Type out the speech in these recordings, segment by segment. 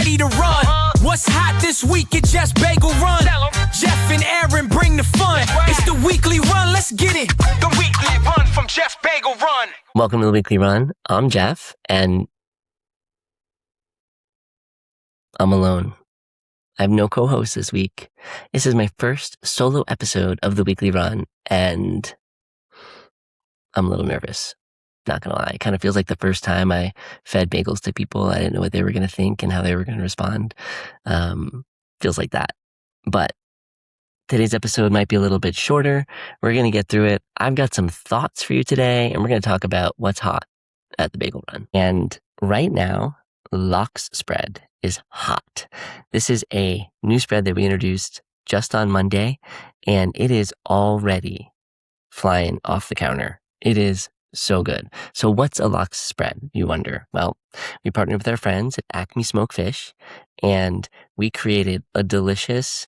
ready to run. What's hot this week at Just Bagel Run? Jeff and Aaron bring the fun. It's the weekly run, let's get it. The weekly run from Jeff Bagel Run. Welcome to the weekly run. I'm Jeff, and I'm alone. I have no co-host this week. This is my first solo episode of the weekly run, and I'm a little nervous. Not gonna lie. It kind of feels like the first time I fed bagels to people. I didn't know what they were gonna think and how they were gonna respond. Feels like that. But today's episode might be a little bit shorter. We're gonna get through it. I've got some thoughts for you today, and we're gonna talk about what's hot at the Bagel Run. And right now, Lox Spread is hot. This is a new spread that we introduced just on Monday, and it is already flying off the counter. It is so good. So what's a Lox Spread, you wonder? Well, we partnered with our friends at Acme Smoked Fish, and we created a delicious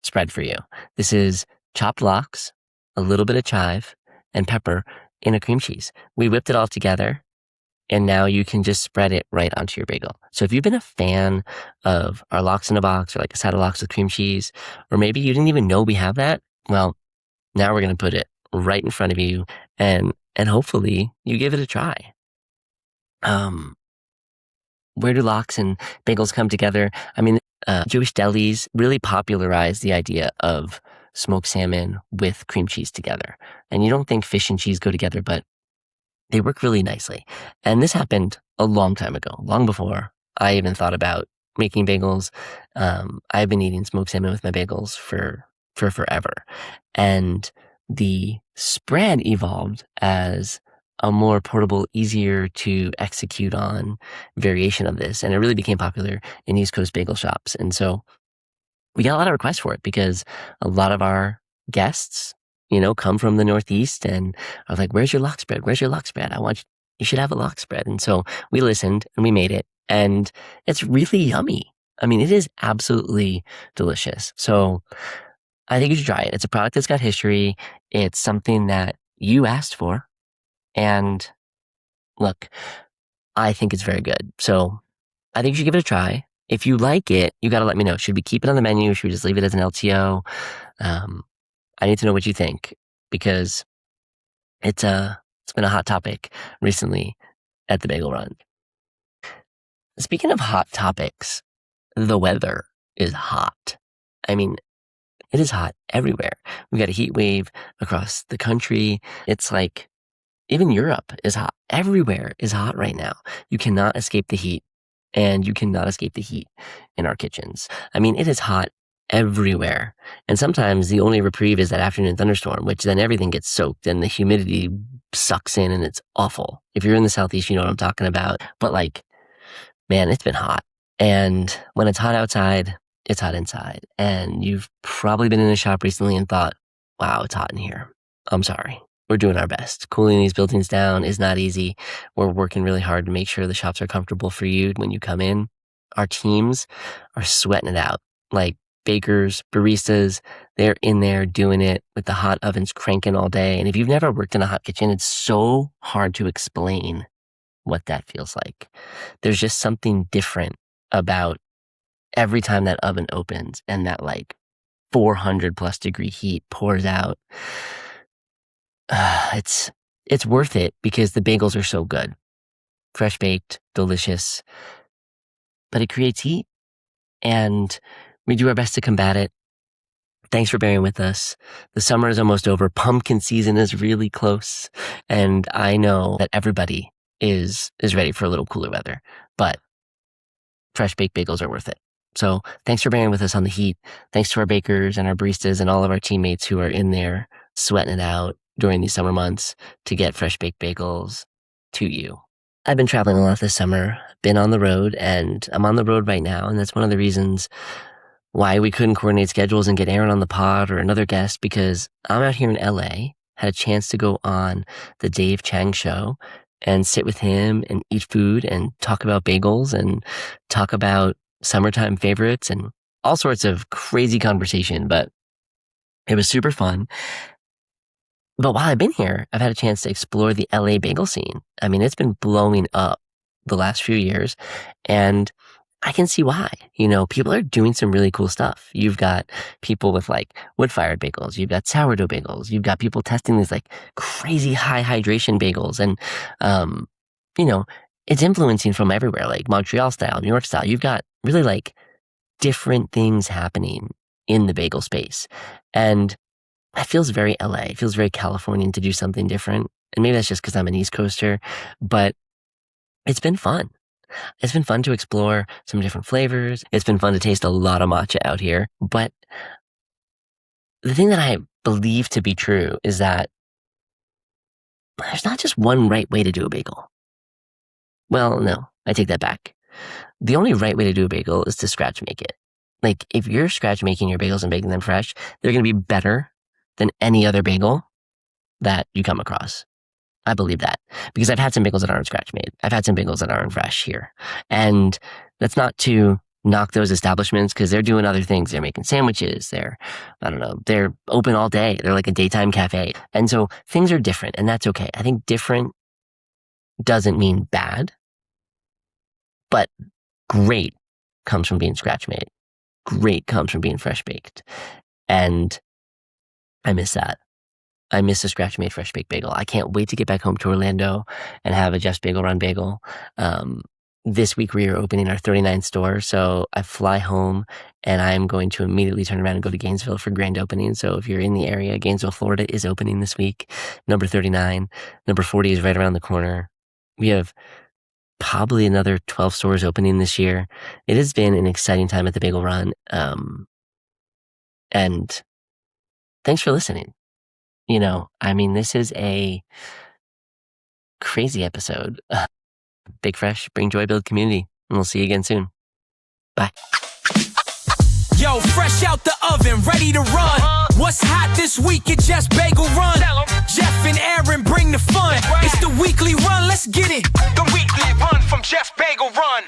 spread for you. This is chopped lox, a little bit of chive, and pepper in a cream cheese. We whipped it all together, and now you can just spread it right onto your bagel. So if you've been a fan of our lox in a box, or like a side of lox with cream cheese, or maybe you didn't even know we have that, well, now we're going to put it right in front of you, and hopefully you give it a try. Where do lox and bagels come together? I mean, Jewish delis really popularized the idea of smoked salmon with cream cheese together. And you don't think fish and cheese go together, but they work really nicely. And this happened a long time ago, long before I even thought about making bagels. I've been eating smoked salmon with my bagels for forever. And the spread evolved as a more portable, easier to execute on variation of this. And it really became popular in East Coast bagel shops. And so we got a lot of requests for it because a lot of our guests, come from the Northeast and are like, where's your Lox Spread? Where's your Lox Spread? You should have a Lox Spread. And so we listened and we made it, and it's really yummy. I mean, it is absolutely delicious. So I think you should try it. It's a product that's got history. It's something that you asked for. And look, I think it's very good. So I think you should give it a try. If you like it, you got to let me know. Should we keep it on the menu? Should we just leave it as an LTO? I need to know what you think, because it's been a hot topic recently at the Bagel Run. Speaking of hot topics, the weather is hot. I mean, it is hot everywhere. We've got a heat wave across the country. It's like even Europe is hot. Everywhere is hot right now. You cannot escape the heat, and you cannot escape the heat in our kitchens. I mean, it is hot everywhere. And sometimes the only reprieve is that afternoon thunderstorm, which then everything gets soaked and the humidity sucks in and it's awful. If you're in the Southeast, you know what I'm talking about. But man, it's been hot. And when it's hot outside, it's hot inside. And you've probably been in a shop recently and thought, wow, it's hot in here. I'm sorry. We're doing our best. Cooling these buildings down is not easy. We're working really hard to make sure the shops are comfortable for you when you come in. Our teams are sweating it out. Like bakers, baristas, they're in there doing it with the hot ovens cranking all day. And if you've never worked in a hot kitchen, it's so hard to explain what that feels like. There's just something different about every time that oven opens and that 400 plus degree heat pours out. It's worth it because the bagels are so good. Fresh baked, delicious, but it creates heat, and we do our best to combat it. Thanks for bearing with us. The summer is almost over. Pumpkin season is really close, and I know that everybody is ready for a little cooler weather, but fresh baked bagels are worth it. So thanks for bearing with us on the heat. Thanks to our bakers and our baristas and all of our teammates who are in there sweating it out during these summer months to get fresh baked bagels to you. I've been traveling a lot this summer, been on the road, and I'm on the road right now. And that's one of the reasons why we couldn't coordinate schedules and get Aaron on the pod or another guest, because I'm out here in LA, had a chance to go on the Dave Chang show and sit with him and eat food and talk about bagels and talk about summertime favorites and all sorts of crazy conversation. But it was super fun. But while I've been here, I've had a chance to explore the LA bagel scene. I mean, it's been blowing up the last few years. And I can see why. People are doing some really cool stuff. You've got people with like wood-fired bagels. You've got sourdough bagels. You've got people testing these like crazy high hydration bagels. And, it's influencing from everywhere, like Montreal style, New York style. You've got really like different things happening in the bagel space. And it feels very LA. It feels very Californian to do something different. And maybe that's just because I'm an East Coaster, but it's been fun. It's been fun to explore some different flavors. It's been fun to taste a lot of matcha out here. But the thing that I believe to be true is that there's not just one right way to do a bagel. Well, no, I take that back. The only right way to do a bagel is to scratch make it. Like, if you're scratch making your bagels and baking them fresh, they're going to be better than any other bagel that you come across. I believe that because I've had some bagels that aren't scratch made. I've had some bagels that aren't fresh here. And that's not to knock those establishments because they're doing other things. They're making sandwiches. They're open all day. They're like a daytime cafe. And so things are different, and that's okay. I think different doesn't mean bad, but great comes from being scratch made. Great comes from being fresh baked. And I miss that. I miss a scratch made fresh baked bagel. I can't wait to get back home to Orlando and have a Jeff's Bagel Run bagel. This week we are opening our 39th store. So I fly home and I'm going to immediately turn around and go to Gainesville for grand opening. So if you're in the area, Gainesville, Florida is opening this week. Number 39, number 40 is right around the corner. We have probably another 12 stores opening this year. It has been an exciting time at the Bagel Run. And thanks for listening. This is a crazy episode. Big Fresh, bring joy, build community, and we'll see you again soon. Bye. Yo, fresh out the oven, ready to run. What's hot this week at Jeff's Bagel Run? Jeff and Aaron bring the fun. It's the weekly run, let's get it. The weekly run from Jeff's Bagel Run.